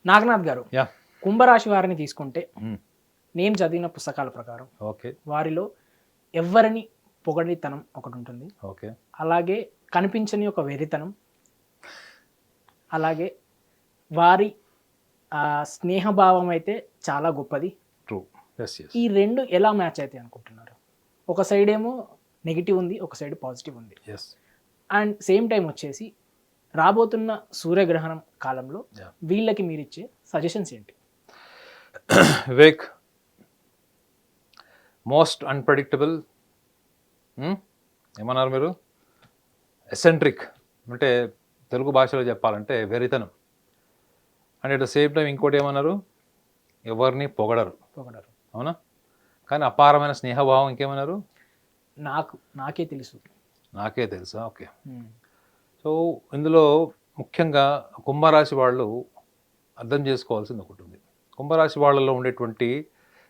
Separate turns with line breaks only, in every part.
నాగనాథ్ గారు,
యా
కుంభరాశి వారిని తీసుకుంటే నేను చదివిన పుస్తకాల ప్రకారం
ఓకే
వారిలో ఎవ్వరిని పొగడితనం ఒకటి ఉంటుంది,
ఓకే
అలాగే కనిపించని ఒక వెరితనం, అలాగే వారి స్నేహభావం అయితే చాలా గొప్పది.
ట్రూ. ఎస్ ఎస్
ఈ రెండు ఎలా మ్యాచ్ అవుతాయి అనుకుంటున్నారు? ఒక సైడ్ ఏమో నెగిటివ్ ఉంది, ఒక సైడ్ పాజిటివ్ ఉంది.
ఎస్
అండ్ సేమ్ టైం వచ్చేసి రాబోతున్న సూర్యగ్రహణం కాలంలో
Yeah.
వీళ్ళకి మీరు ఇచ్చే సజెషన్స్ ఏంటి?
వివేక్, మోస్ట్ అన్ప్రెడిక్టబుల్, ఏమన్నారు మీరు? ఎసెంట్రిక్ అంటే తెలుగు భాషలో చెప్పాలంటే వెరితనం. And at the same time ఇంకోటి ఏమన్నారు? ఎవరిని పొగడరు. అవునా? కానీ అపారమైన స్నేహభావం ఇంకేమన్నారు?
నాకే తెలుసు.
నాకే తెలుసా? ఓకే. సో ఇందులో ముఖ్యంగా కుంభరాశి వాళ్ళు అర్థం చేసుకోవాల్సింది ఒకటి ఉంది. కుంభరాశి వాళ్ళలో ఉండేటువంటి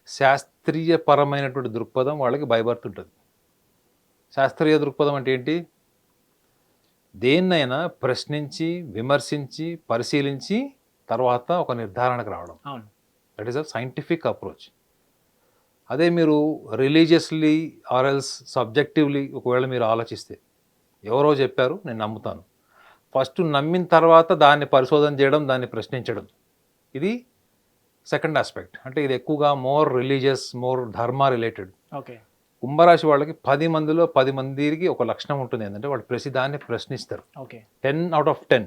శాస్త్రీయపరమైనటువంటి దృక్పథం వాళ్ళకి బైబర్త్ ఉంటుంది. శాస్త్రీయ దృక్పథం అంటే ఏంటి? దేన్నైనా ప్రశ్నించి, విమర్శించి, పరిశీలించి తర్వాత ఒక నిర్ధారణకు రావడం. That is a scientific approach. అదే మీరు రిలీజియస్లీ ఆర్ ఎల్స్ సబ్జెక్టివ్లీ ఒకవేళ మీరు ఆలోచిస్తే, ఎవరో చెప్పారు నేను నమ్ముతాను, ఫస్ట్ నమ్మిన తర్వాత దాన్ని పరిశోధన చేయడం, దాన్ని ప్రశ్నించడం, ఇది సెకండ్ ఆస్పెక్ట్. అంటే ఇది ఎక్కువగా మోర్ రిలీజియస్, మోర్ ధర్మ రిలేటెడ్.
ఓకే.
కుంభరాశి వాళ్ళకి 10 మందిలో 10 మందికి ఒక లక్షణం ఉంటుంది. ఏంటంటే వాళ్ళు ప్రతిదాన్ని ప్రశ్నిస్తారు.
ఓకే.
10 out of 10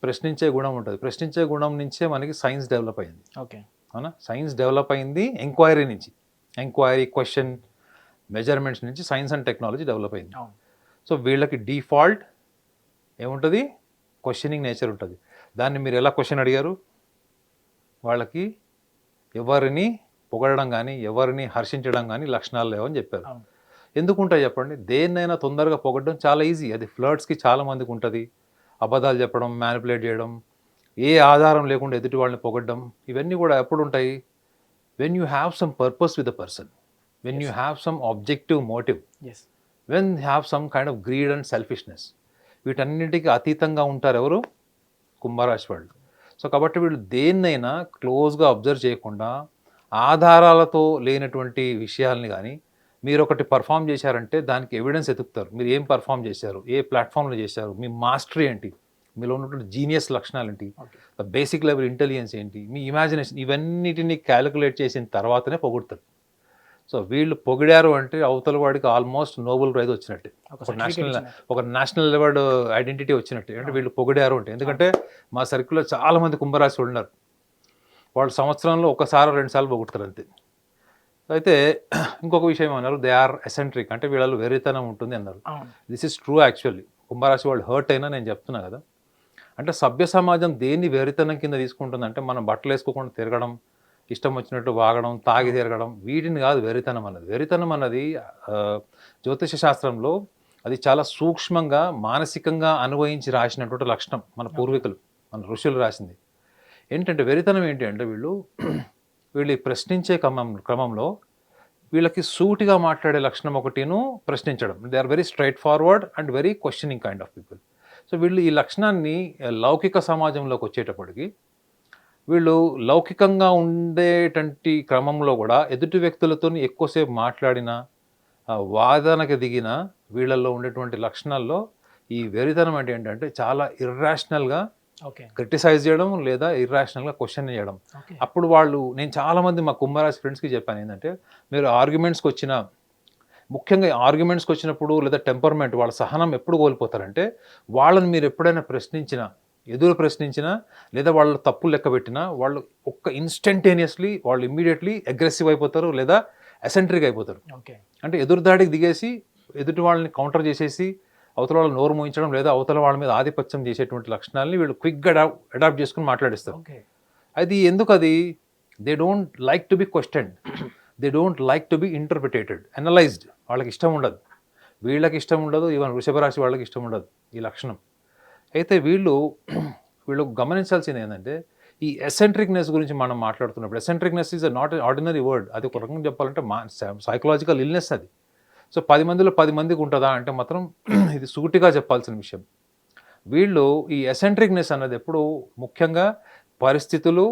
ప్రశ్నించే గుణం ఉంటుంది. ప్రశ్నించే గుణం నుంచే మనకి సైన్స్ డెవలప్ అయింది.
ఓకే.
అవునా? సైన్స్ డెవలప్ అయింది ఎంక్వైరీ నుంచి. ఎంక్వైరీ, క్వశ్చన్, మెజర్మెంట్స్ నుంచి సైన్స్ అండ్ టెక్నాలజీ డెవలప్ అయింది. సో వీళ్ళకి డిఫాల్ట్ ఏముంటుంది? క్వశ్చనింగ్ నేచర్ ఉంటుంది. దాన్ని మీరు ఎలా క్వశ్చన్ అడిగారు? వాళ్ళకి ఎవరిని పొగడడం కానీ, ఎవరిని హర్షించడం కానీ లక్షణాలు లేవని చెప్పారు. ఎందుకుంటాయి చెప్పండి? దేన్నైనా తొందరగా పొగడడం చాలా ఈజీ. అది ఫ్లర్ట్స్కి చాలా మందికి ఉంటుంది. అబద్ధాలు చెప్పడం, మ్యానిపులేట్ చేయడం, ఏ ఆధారం లేకుండా ఎదుటి వాళ్ళని పొగడడం, ఇవన్నీ కూడా ఎప్పుడు ఉంటాయి? When you have some purpose with the person, when you have some objective motive, when have some kind of greed and selfishness. వీటన్నిటికీ అతీతంగా ఉంటారు ఎవరు? కుంభరాశి వాళ్ళు. సో కాబట్టి వీళ్ళు దేన్నైనా క్లోజ్గా అబ్జర్వ్ చేయకుండా, ఆధారాలతో లేనటువంటి విషయాల్ని కానీ మీరు ఒకటి పర్ఫామ్ చేశారంటే దానికి ఎవిడెన్స్ ఎతుకుతారు. మీరు ఏం పర్ఫామ్ చేశారు, ఏ ప్లాట్ఫామ్లో చేశారు, మీ మాస్టరీ ఏంటి, మీలో ఉన్నటువంటి జీనియస్ లక్షణాలు ఏంటి, బేసిక్ లెవెల్ ఇంటెలిజెన్స్ ఏంటి, మీ ఇమాజినేషన్, ఇవన్నిటిని క్యాలిక్యులేట్ చేసిన తర్వాతనే పొగుడతారు. సో వీళ్ళు పొగిడారు అంటే అవతల వాడికి ఆల్మోస్ట్ నోబెల్ ప్రైజ్ వచ్చినట్టే, ఒక నేషనల్ లెవెల్ ఐడెంటిటీ వచ్చినట్టే. అంటే వీళ్ళు పొగిడారు అంటే, ఎందుకంటే మా సర్కిల్లో చాలామంది కుంభరాశి ఉన్నారు. వాళ్ళు సంవత్సరంలో ఒకసారి 2 సార్లు పొగుడతారు అంతే. అయితే ఇంకొక విషయం అన్నారు, దే ఆర్ ఎసెంట్రిక్, అంటే వీళ్ళలో వెరితనం ఉంటుంది అన్నారు. This is true actually. కుంభరాశి వాళ్ళు హర్ట్ అయినా నేను చెప్తున్నా కదా. అంటే సభ్య సమాజం దేన్ని వెరితనం కింద తీసుకుంటుందంటే, మనం బట్టలు వేసుకోకుండా తిరగడం, ఇష్టం వచ్చినట్టు వాగడం, తాగి తిరగడం, వీటిని కాదు వెరితనం అన్నది. వెరితనం అన్నది జ్యోతిష శాస్త్రంలో అది చాలా సూక్ష్మంగా, మానసికంగా అనుభవించి రాసినటువంటి లక్షణం. మన పూర్వీకులు, మన ఋషులు రాసింది. ఏంటంటే వెరితనం ఏంటి అంటే, వీళ్ళు ప్రశ్నించే క్రమంలో వీళ్ళకి సూటిగా మాట్లాడే లక్షణం ఒకటిను ప్రశ్నించడం. They are very straightforward and very questioning kind of people. So వీళ్ళు ఈ లక్షణాన్ని లౌకిక సమాజంలోకి వచ్చేటప్పటికి, వీళ్ళు లౌకికంగా ఉండేటువంటి క్రమంలో కూడా ఎదుటి వ్యక్తులతో ఎక్కువసేపు మాట్లాడినా, వాదనకి దిగిన వీళ్ళల్లో ఉండేటువంటి లక్షణాల్లో ఈ వెరితనం అంటే ఏంటంటే చాలా ఇర్రాషనల్గా క్రిటిసైజ్ చేయడం, లేదా ఇర్రాషనల్గా క్వశ్చన్ చేయడం. అప్పుడు వాళ్ళు, నేను చాలామంది మా కుంభరాశి ఫ్రెండ్స్కి చెప్పాను ఏంటంటే, మీరు ఆర్గ్యుమెంట్స్కి వచ్చిన, ముఖ్యంగా ఆర్గ్యుమెంట్స్కి వచ్చినప్పుడు లేదా టెంపర్మెంట్, వాళ్ళ సహనం ఎప్పుడు కోల్పోతారంటే, వాళ్ళని మీరు ఎప్పుడైనా ఎదురు ప్రశ్నించినా లేదా వాళ్ళ తప్పులు లెక్క పెట్టినా వాళ్ళు ఇన్స్టంటేనియస్లీ వాళ్ళు ఇమ్మీడియట్లీ అగ్రెసివ్ అయిపోతారు, లేదా అసెంట్రిక్ అయిపోతారు. అంటే ఎదురుదాడికి దిగేసి ఎదుటి వాళ్ళని కౌంటర్ చేసేసి అవతల వాళ్ళు నోరు మోయించడం, లేదా అవతల వాళ్ళ మీద ఆధిపత్యం చేసేటువంటి లక్షణాలని వీళ్ళు క్విక్గా అడాప్ట్ చేసుకుని మాట్లాడిస్తారు. అది ఎందుకు? అది they don't like to be questioned, they don't like to be interpreted, analysed. వాళ్ళకి ఇష్టం ఉండదు, వీళ్ళకి ఇష్టం ఉండదు, ఈవెన్ వృషభ రాశి వాళ్ళకి ఇష్టం ఉండదు ఈ లక్షణం. అయితే వీళ్ళు గమనించాల్సింది ఏంటంటే, ఈ ఎసెంట్రిక్నెస్ గురించి మనం మాట్లాడుతున్నప్పుడు, ఎసెంట్రిక్నెస్ ఈజ్ నాట్ ఆర్డినరీ వర్డ్. అది ఒక రకంగా చెప్పాలంటే సైకలాజికల్ ఇల్నెస్ అది. సో 10 మందిలో 10 మందికి ఉంటుందా అంటే మాత్రం ఇది సూటిగా చెప్పాల్సిన విషయం. వీళ్ళు ఈ ఎసెంట్రిక్నెస్ అన్నది ఎప్పుడు ముఖ్యంగా పరిస్థితులు,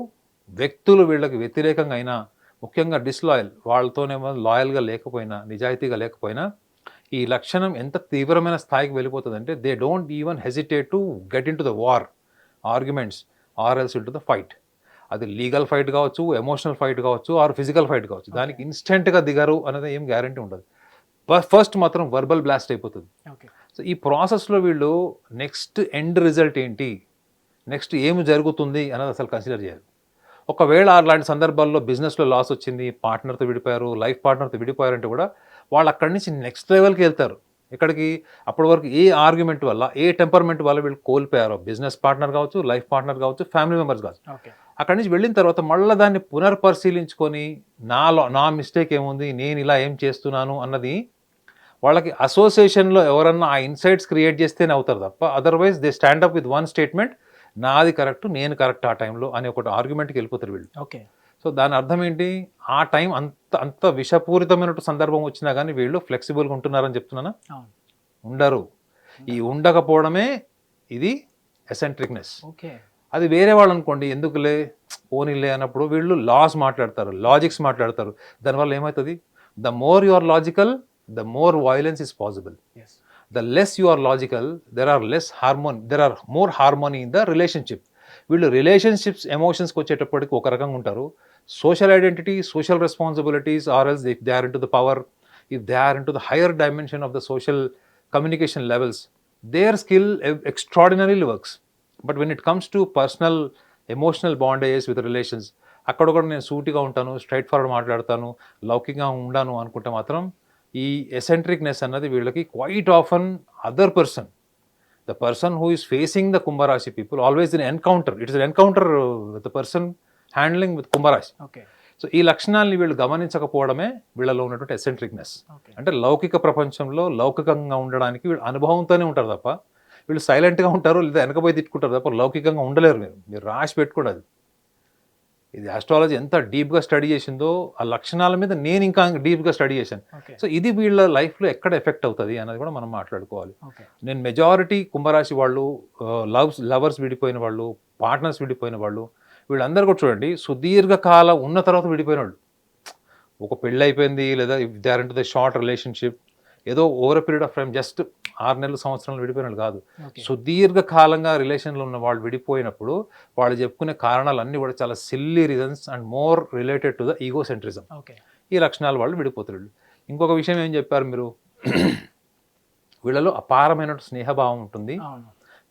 వ్యక్తులు వీళ్ళకి వ్యతిరేకంగా అయినా, ముఖ్యంగా డిస్లాయల్, వాళ్ళతోనేమో లాయల్గా లేకపోయినా, నిజాయితీగా లేకపోయినా, ఈ లక్షణం ఎంత తీవ్రమైన స్థాయికి వెళ్ళిపోతుందంటే they don't even hesitate to get into the war, arguments, or else into the fight. అది లీగల్ ఫైట్ కావచ్చు, ఎమోషనల్ ఫైట్ కావచ్చు, ఆర్ ఫిజికల్ ఫైట్ కావచ్చు. దానికి ఇన్స్టెంట్గా దిగారు అనేది ఏం గ్యారంటీ ఉండదు. ఫస్ట్ మాత్రం వర్బల్ బ్లాస్ట్ అయిపోతుంది.
ఓకే.
సో ఈ ప్రాసెస్లో వీళ్ళు నెక్స్ట్ ఎండ్ రిజల్ట్ ఏంటి, నెక్స్ట్ ఏమి జరుగుతుంది అన్నది అసలు కన్సిడర్ చేయాలి. ఒకవేళ అలాంటి సందర్భాల్లో బిజినెస్లో లాస్ వచ్చింది, పార్ట్నర్తో విడిపోయారు, లైఫ్ పార్ట్నర్తో విడిపోయారంటే కూడా వాళ్ళు అక్కడి నుంచి నెక్స్ట్ లెవెల్కి వెళ్తారు. ఇక్కడికి అప్పటి వరకు ఏ ఆర్గ్యుమెంట్ వల్ల, ఏ టెంపర్మెంట్ వల్ల వీళ్ళు కోల్పోయారో, బిజినెస్ పార్ట్నర్ కావచ్చు, లైఫ్ పార్ట్నర్ కావచ్చు, ఫ్యామిలీ మెంబర్స్ కావచ్చు,
ఓకే.
అక్కడి నుంచి వెళ్ళిన తర్వాత మళ్ళీ దాన్ని పునర్పరిశీలించుకొని నా మిస్టేక్ ఏముంది, నేను ఇలా ఏం చేస్తున్నాను అన్నది వాళ్ళకి అసోసియేషన్లో ఎవరన్నా ఆ ఇన్సైట్స్ క్రియేట్ చేస్తేనే అవుతారు తప్ప, otherwise they stand up with one statement, నాది కరెక్ట్, నేను కరెక్ట్ ఆ టైంలో అని ఒకటి ఆర్గ్యుమెంట్కి వెళ్ళిపోతారు వీళ్ళు.
ఓకే.
సో దాని అర్థం ఏంటి, ఆ టైం అంత విషపూరితమైన సందర్భం వచ్చినా కానీ వీళ్ళు ఫ్లెక్సిబుల్గా ఉంటున్నారని చెప్తున్నానా? ఉండరు. ఈ ఉండకపోవడమే ఇది ఎసెంట్రిక్నెస్.
ఓకే.
అది వేరే వాళ్ళు అనుకోండి, ఎందుకులే పోనీలే అన్నప్పుడు వీళ్ళు లాస్ మాట్లాడతారు, లాజిక్స్ మాట్లాడతారు. దానివల్ల ఏమవుతుంది, the more you are logical, the more violence is possible. The less you are logical, there are more harmony in the relationship. వీళ్ళు రిలేషన్షిప్స్, ఎమోషన్స్కి వచ్చేటప్పటికి ఒక రకంగా ఉంటారు. Social identity, social responsibilities, or else if they are into the power, if they are into the higher dimension of the social communication levels, their skill extraordinarily works. But when it comes to personal emotional bondages with relations, అక్కడ కూడా నేను సూటిగా ఉంటాను, straight forward మాట్లాడతాను, లౌకికంగా ఉండాను అనుకుంటే మాత్రం ఈ ఎసెంట్రిక్నెస్ అన్నది వీళ్ళకి quite often other person, the person who is facing the కుంభరాశి people always in encounter, it's an encounter with the person handling with కుంభరాశి. సో ఈ లక్షణాలని వీళ్ళు గమనించకపోవడమే వీళ్ళలో ఉన్నటువంటి ఎసెంట్రిక్నెస్. అంటే లౌకిక ప్రపంచంలో లౌకికంగా ఉండడానికి వీళ్ళు అనుభవంతోనే ఉంటారు తప్ప, వీళ్ళు సైలెంట్గా ఉంటారు లేదా వెనకపోయి తిట్టుకుంటారు తప్ప లౌకికంగా ఉండలేరు. మీరు రాసి పెట్టుకోండి. ఇది ఆస్ట్రాలజీ ఎంత డీప్గా స్టడీ చేసిందో ఆ లక్షణాల మీద నేను ఇంకా డీప్గా స్టడీ చేశాను. సో ఇది వీళ్ళ లైఫ్లో ఎక్కడ ఎఫెక్ట్ అవుతుంది అన్నది కూడా మనం మాట్లాడుకోవాలి. నేను మెజారిటీ కుంభరాశి వాళ్ళు, లవర్స్ విడిపోయిన వాళ్ళు, పార్ట్నర్స్ విడిపోయిన వాళ్ళు, వీళ్ళందరూ కూడా చూడండి సుదీర్ఘకాలం ఉన్న తర్వాత విడిపోయిన వాళ్ళు. ఒక పెళ్ళి అయిపోయింది లేదా they are into the short relationship, ఏదో over period of time just 6 నెలలు సంవత్సరాలు విడిపోయిన వాళ్ళు కాదు. సుదీర్ఘకాలంగా రిలేషన్లో ఉన్న వాళ్ళు విడిపోయినప్పుడు వాళ్ళు చెప్పుకునే కారణాలు అన్నీ కూడా చాలా silly reasons and more related to the egocentrism. ఈ లక్షణాలు వాళ్ళు విడిపోతారు. ఇంకొక విషయం ఏం చెప్పారు మీరు, వీళ్ళలో అపారమైన స్నేహభావం ఉంటుంది,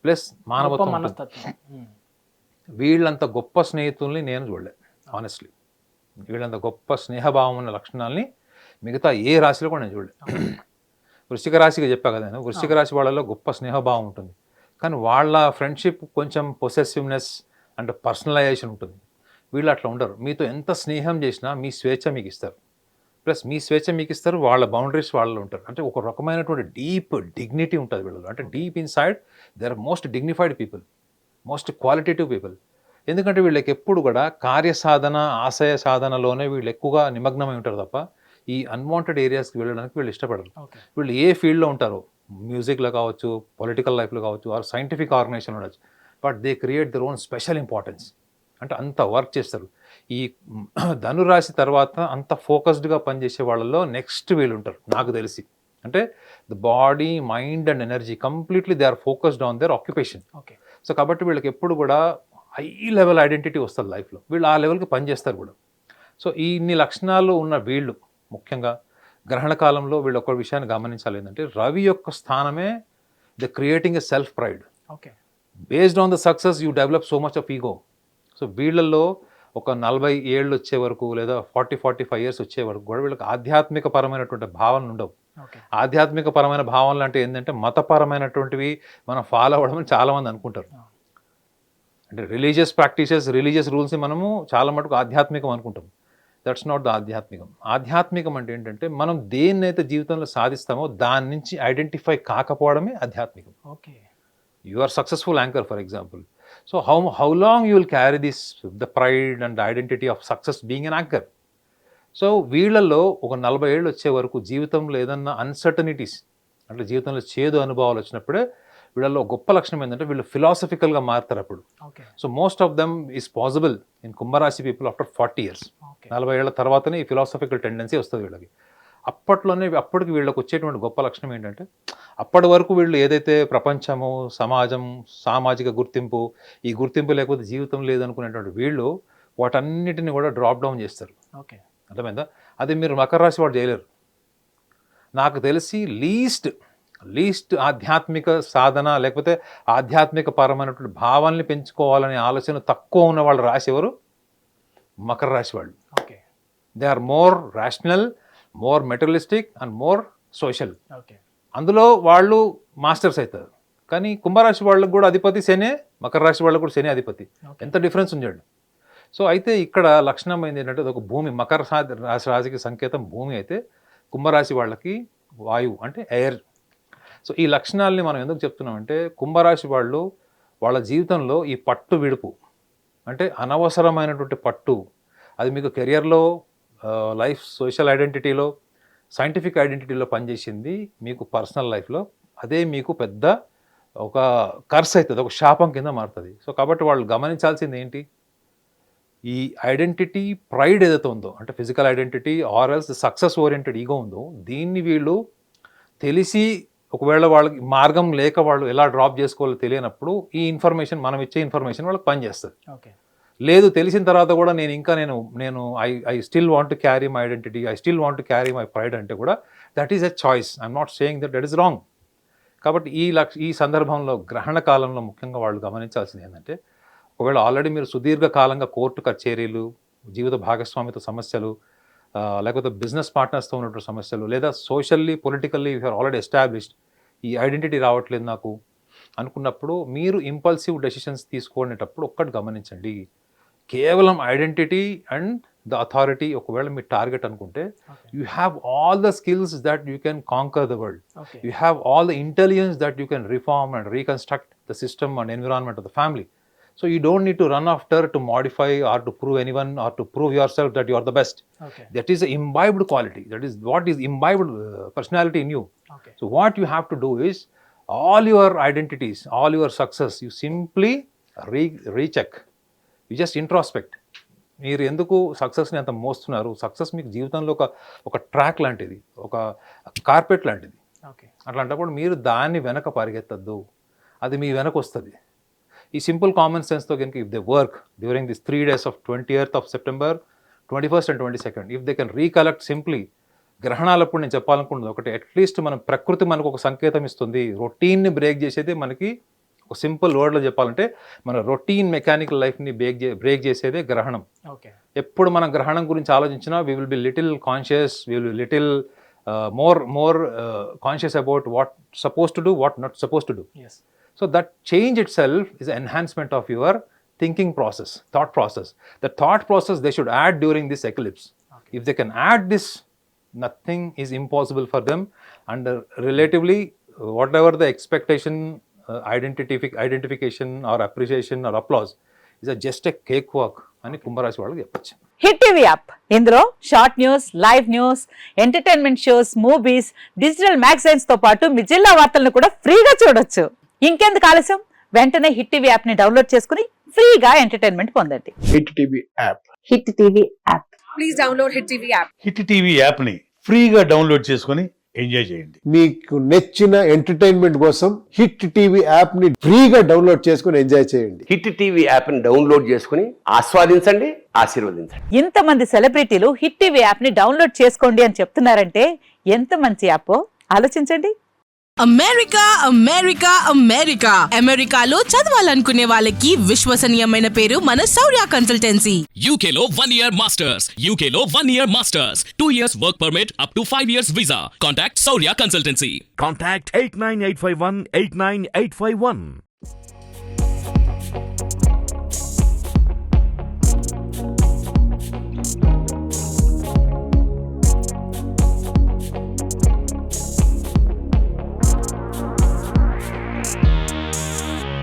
ప్లస్ మానవత్వం ఉంటుంది. వీళ్ళంత గొప్ప స్నేహితుల్ని నేను చూడలే ఆనెస్ట్లీ. వీళ్ళంత గొప్ప స్నేహభావం ఉన్న లక్షణాలని మిగతా ఏ రాశిలో కూడా నేను చూడలే. వృశ్చిక రాశిగా చెప్పా కదా నేను, వృశ్చిక రాశి వాళ్ళలో గొప్ప స్నేహభావం ఉంటుంది, కానీ వాళ్ళ ఫ్రెండ్షిప్ కొంచెం పొసెసివ్నెస్ అండ్ పర్సనలైజేషన్ ఉంటుంది. వీళ్ళు అట్లా ఉండరు. మీతో ఎంత స్నేహం చేసినా మీ స్వేచ్ఛ మీకు ఇస్తారు, ప్లస్ మీ స్వేచ్ఛ మీకు ఇస్తారు, వాళ్ళ బౌండరీస్ వాళ్ళలో ఉంటారు. అంటే ఒక రకమైనటువంటి డీప్ డిగ్నిటీ ఉంటుంది వీళ్ళలో. అంటే deep inside they are most dignified people, most qualitative people. ఎందుకంటే వీళ్ళకి ఎప్పుడు కూడా కార్యసాధన, ఆశయ సాధనలోనే వీళ్ళు ఎక్కువగా నిమగ్నమై ఉంటారు తప్ప ఈ అన్వాంటెడ్ ఏరియాస్కి వెళ్ళడానికి వీళ్ళు ఇష్టపడరు. వీళ్ళు ఏ ఫీల్డ్లో ఉంటారో, మ్యూజిక్లో కావచ్చు, పొలిటికల్ లైఫ్లో కావచ్చు, ఆర్ సైంటిఫిక్ ఆర్గనైజేషన్ ఉండొచ్చు, but they create their own special importance. అంటే అంత వర్క్ చేస్తారు. ఈ ధనురాశి తర్వాత అంత ఫోకస్డ్గా పనిచేసే వాళ్ళలో నెక్స్ట్ వీళ్ళు ఉంటారు నాకు తెలిసి. అంటే the body, mind and energy completely they are focused on their occupation. So కాబట్టి వీళ్ళకి ఎప్పుడు కూడా హై లెవెల్ ఐడెంటిటీ వస్తుంది లైఫ్లో, వీళ్ళు ఆ లెవెల్కి పనిచేస్తారు కూడా. సో ఇన్ని లక్షణాలు ఉన్న వీళ్ళు ముఖ్యంగా గ్రహణ కాలంలో వీళ్ళు ఒక విషయాన్ని గమనించాలి, ఏంటంటే రవి యొక్క స్థానమే the creating a self pride. Based on the success you develop so much of ego. So వీళ్ళల్లో ఒక 40 ఏళ్ళు వచ్చే వరకు లేదా 40-45 ఇయర్స్ వచ్చే వరకు కూడా వీళ్ళకి ఆధ్యాత్మిక పరమైనటువంటి భావనలు ఉండవు. ఆధ్యాత్మిక పరమైన భావనలు అంటే ఏంటంటే మతపరమైనటువంటివి మనం ఫాలో అవ్వడం చాలామంది అనుకుంటారు. అంటే రిలీజియస్ ప్రాక్టీసెస్, రిలీజియస్ రూల్స్ని మనము చాలా మటుకు ఆధ్యాత్మికం అనుకుంటాం. దట్స్ నాట్ ద ఆధ్యాత్మికం. ఆధ్యాత్మికం అంటే ఏంటంటే మనం దేన్నైతే జీవితంలో సాధిస్తామో దాని నుంచి ఐడెంటిఫై కాకపోవడమే ఆధ్యాత్మికం. You are successful anchor for example. So how long you will carry this the pride and identity of success being an anchor. So వీళ్ళల్లో ఒక 40 ఏళ్ళు వచ్చే వరకు జీవితంలో ఏదన్నా అన్సర్టనిటీస్, అంటే జీవితంలో చేదు అనుభవాలు వచ్చినప్పుడే వీళ్ళలో గొప్ప లక్షణం ఏంటంటే వీళ్ళు ఫిలాసఫికల్గా మారుతారు అప్పుడు.
Okay.
So most of them is possible in కుంభరాశి పీపుల్ ఆఫ్టర్ 40 years.
ఓకే.
40 ఏళ్ల తర్వాతనే ఈ ఫిలాసఫికల్ టెండెన్సీ వస్తుంది వీళ్ళకి. అప్పటికి వీళ్ళకి వచ్చేటువంటి గొప్ప లక్షణం ఏంటంటే అప్పటి వరకు వీళ్ళు ఏదైతే ప్రపంచము, సమాజం, సామాజిక గుర్తింపు, ఈ గుర్తింపు లేకపోతే జీవితం లేదనుకునేటువంటి వీళ్ళు వాటన్నిటిని కూడా డ్రాప్ డౌన్ చేస్తారు.
ఓకే.
అర్థమైందా? అది మీరు మకర రాశి వాడు చేయలేరు. నాకు తెలిసి లీస్ట్ ఆధ్యాత్మిక సాధన లేకపోతే ఆధ్యాత్మిక పరమైనటువంటి భావాల్ని పెంచుకోవాలనే ఆలోచన తక్కువ ఉన్న వాళ్ళు రాశి ఎవరు? మకర రాశి వాళ్ళు.
Okay.
They are more rational, more materialistic and more social.
Okay.
అందులో వాళ్ళు మాస్టర్స్ అవుతారు. కానీ కుంభరాశి వాళ్ళకు కూడా అధిపతి శనే, మకర రాశి వాళ్ళకు కూడా శని అధిపతి. ఎంత డిఫరెన్స్ ఉంచండి. సో అయితే ఇక్కడ లక్షణం ఏంటి ఏంటంటే ఒక భూమి, మకర రాశికి సంకేతం భూమి అయితే కుంభరాశి వాళ్ళకి వాయువు అంటే ఎయిర్. సో ఈ లక్షణాలని మనం ఎందుకు చెప్తున్నామంటే కుంభరాశి వాళ్ళు వాళ్ళ జీవితంలో ఈ పట్టు విడుపు అంటే అనవసరమైనటువంటి పట్టు, అది మీకు కెరియర్లో, లైఫ్, సోషల్ ఐడెంటిటీలో, సైంటిఫిక్ ఐడెంటిటీలో పనిచేసింది, మీకు పర్సనల్ లైఫ్లో అదే మీకు పెద్ద ఒక కర్స్ అవుతుంది, ఒక శాపం కింద మారుతుంది. సో కాబట్టి వాళ్ళు గమనించాల్సింది ఏంటి, ఈ ఐడెంటిటీ ప్రైడ్ ఏదైతే ఉందో అంటే physical identity or else success oriented ego ఉందో దీన్ని వీళ్ళు తెలిసి ఒకవేళ వాళ్ళకి మార్గం లేక వాళ్ళు ఎలా డ్రాప్ చేసుకోవాలో తెలియనప్పుడు ఈ ఇన్ఫర్మేషన్, మనం ఇచ్చే ఇన్ఫర్మేషన్ వాళ్ళకి పనిచేస్తుంది.
ఓకే.
లేదు తెలిసిన తర్వాత కూడా నేను I still want to carry my identity, I still want to carry my pride అంటే కూడా that is a choice. I'm not saying that is wrong. కాబట్టి ఈ సందర్భంలో గ్రహణ కాలంలో ముఖ్యంగా వాళ్ళు గమనించాల్సింది ఏంటంటే ఒకవేళ ఆల్రెడీ మీరు సుదీర్ఘ కాలంగా కోర్టు కచేరీలు, జీవిత భాగస్వామితో సమస్యలు, లేకపోతే బిజినెస్ పార్ట్నర్స్తో ఉన్నటువంటి సమస్యలు, లేదా socially politically you are already established, ఈ ఐడెంటిటీ రావట్లేదు నాకు అనుకున్నప్పుడు మీరు ఇంపల్సివ్ డెసిషన్స్ తీసుకునేటప్పుడు ఒక్కటి గమనించండి, కేవలం ఐడెంటిటీ అండ్ ద అథారిటీ ఒకవేళ మీ టార్గెట్ అనుకుంటే you have all the skills that you can conquer the world, you have all the intelligence that you can reform and reconstruct the system and environment of the family. So you don't need to run after to modify or to prove anyone or to prove yourself that you are the best.
Okay.
That is an imbibed quality. That is what is imbibed personality in you.
Okay.
So what you have to do is all your identities, all your success, you simply recheck. You just introspect. మీరు ఎందుకు సక్సెస్ని అంత మోస్తున్నారు? Success మీకు జీవితంలో ఒక track లాంటిది, ఒక carpet లాంటిది.
ఓకే.
అట్లాంటప్పుడు మీరు దాన్ని వెనక పరిగెత్తద్దు, అది మీ వెనక వస్తుంది. ఈ సింపుల్ కామన్ సెన్స్తో కనుక if they work during this 3 days of 20th of September, 21st and 22nd, if they can recollect simply, గ్రహణాలప్పుడు నేను చెప్పాలనుకున్నది ఒకటి, అట్లీస్ట్ మన ప్రకృతి మనకు ఒక సంకేతం ఇస్తుంది. రొటీన్ని బ్రేక్ చేసేది మనకి ఒక సింపుల్ వర్డ్లో చెప్పాలంటే మన రొటీన్ మెకానికల్ లైఫ్ని బ్రేక్ చేసేదే గ్రహణం.
ఓకే. ఎప్పుడు
మనం గ్రహణం గురించి ఆలోచించినా we will be little conscious, we will be little more conscious about what supposed to do, what not supposed to do.
Yes.
So that change itself is an enhancement of your thinking process, thought process. The thought process they should add during this eclipse.
Okay.
If they can add this, nothing is impossible for them, and relatively whatever the expectation, identification or appreciation or applause is just a cakewalk అని కుంభరాశి వాళ్ళకి చెప్పచ్చు.
Hit TV app, ఇందులో short news, live news, entertainment shows, movies, digital magazines తో పాటు మీ జిల్లా వార్తలను కూడా ఫ్రీగా చూడొచ్చు. ఇంకెందుకు ఆలస్యం, వెంటనే హిట్ టీవీ యాప్ ని డౌన్లోడ్ చేసుకుని ఫ్రీగా ఎంటర్టైన్మెంట్ పొందండి.
Hit TV app.
Hit TV app.
Please download hit TV app.
Hit TV app ని ఫ్రీగా డౌన్లోడ్ చేసుకుని ఎంజాయ్ చేయండి.
మీకు నచ్చిన ఎంటర్టైన్మెంట్ కోసం హిట్ టీవీ యాప్ ని ఫ్రీగా డౌన్లోడ్ చేసుకుని ఎంజాయ్ చేయండి.
హిట్ టీవీ యాప్ ని డౌన్లోడ్ చేసుకుని ఆస్వాదించండి, ఆశీర్వదించండి.
ఇంతమంది సెలబ్రిటీలు హిట్ టీవీ యాప్ ని డౌన్లోడ్ చేసుకోండి అని చెప్తున్నారంటే ఎంత మంచి యాప్ ఆలోచించండి.
అమెరికా అమెరికా అమెరికా అమెరికాలో చదవాలనుకునే వాళ్ళకి విశ్వసనీయమైన పేరు మన శౌర్య కన్సల్టెన్సీ.
UK లో 1 year masters, UK లో 1 year masters, 2 years work permit up to 5 years visa. Contact Saurya Consultancy.
Contact 89851 89851.